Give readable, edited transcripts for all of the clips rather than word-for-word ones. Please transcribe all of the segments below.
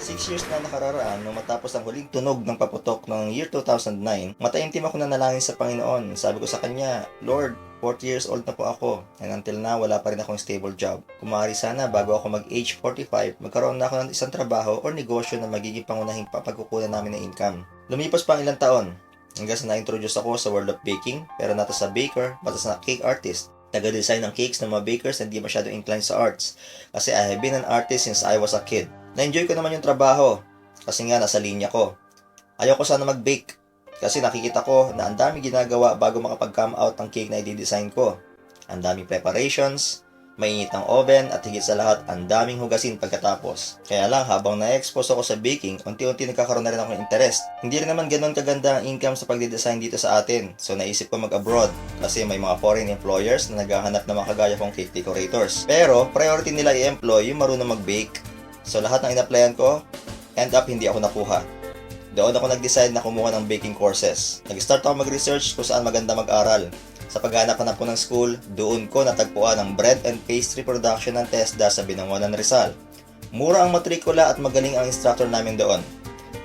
6 years na nakararaan nung matapos ang huling tunog ng paputok ng year 2009, mataimtim ako nanalangin sa Panginoon. Sabi ko sa Kanya, Lord, 40 years old na po ako and until now wala pa rin akong stable job. Kung maaari sana bago ako mag-age 45, magkaroon na ako ng isang trabaho o negosyo na magiging pangunahing pagkukunan namin ng income. Lumipas pa ang ilang taon hanggang sa na-introduce ako sa world of baking, pero not as a baker but as a cake artist. Taga-design ng cakes ng mga bakers na hindi masyado inclined sa arts kasi I have been an artist since I was a kid. Na-enjoy ko naman yung trabaho kasi nga nasa linya ko. Ayaw ko sana mag-bake kasi nakikita ko na ang dami ginagawa bago makapag-come out ang cake na i-design ko. Ang daming preparations, mainit ang oven at higit sa lahat ang daming hugasin pagkatapos. Kaya lang habang na-expose ako sa baking, unti-unti nagkakaroon na rin ako ng interest. Hindi rin naman ganoon kaganda ang income sa pagde-design dito sa atin. So naisip ko mag-abroad kasi may mga foreign employers na naghahanap ng mga kagaya kong cake decorators. Pero priority nila i-employ yung marunong mag-bake. So lahat ng in-applyan ko, end up hindi ako nakuha. Doon ako nag-decide na kumuha ng baking courses. Nag-start ako mag-research kung saan maganda mag-aral. Sa paghanap-hanap ko ng school, doon ko natagpuan ang bread and pastry production ng TESDA sa Binangonan, Rizal. Mura ang matrikula at magaling ang instructor namin doon.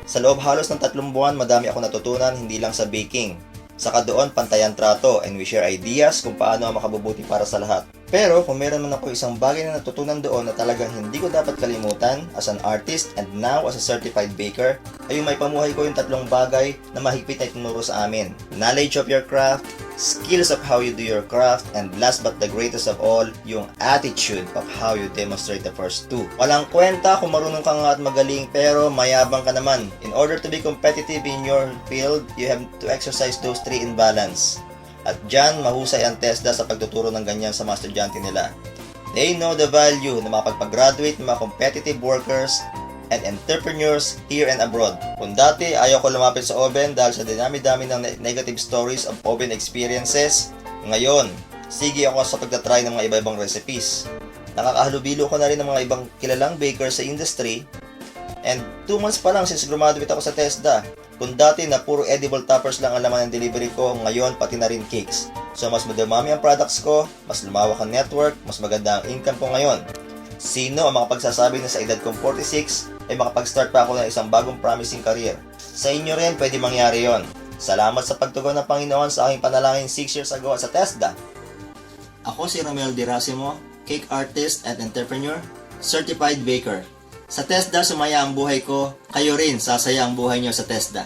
Sa loob halos ng 3 buwan, madami ako natutunan hindi lang sa baking. Saka doon, pantayan trato and we share ideas kung paano makabubuti para sa lahat. Pero kung meron man ako isang bagay na natutunan doon na talagang hindi ko dapat kalimutan as an artist and now as a certified baker, ay yung may pamuhay ko yung 3 bagay na mahigpit na itinuro sa amin. Knowledge of your craft, skills of how you do your craft, and last but the greatest of all, yung attitude of how you demonstrate the first 2. Walang kwenta kung marunong ka nga at magaling pero mayabang ka naman. In order to be competitive in your field, you have to exercise those 3 in balance. At dyan, mahusay ang TESDA sa pagtuturo ng ganyan sa mga estudyante nila. They know the value na makapag-graduate ng mga competitive workers and entrepreneurs here and abroad. Kung dati, ayaw ko lumapit sa oven dahil sa dinami-dami ng negative stories of oven experiences, ngayon, sige ako sa pagtatry ng mga iba-ibang recipes. Nakakahalubilo ko na rin ng mga ibang kilalang bakers sa industry. And 2 months pa lang since graduate ako sa TESDA. Kung dati na puro edible toppers lang ang laman ng delivery ko, ngayon pati na rin cakes. So mas madamami ang products ko, mas lumawak ang network, mas maganda ang income ko ngayon. Sino ang makapagsasabi na sa edad kong 46 ay makapag-start pa ako ng isang bagong promising career? Sa inyo rin pwede mangyari yon. Salamat sa pagtugon ng Panginoon sa aking panalangin 6 years ago sa TESDA. Ako si Romel Dirasimo, cake artist and entrepreneur, certified baker. Sa TESDA sumaya ang buhay ko, kayo rin sasaya ang buhay nyo sa TESDA.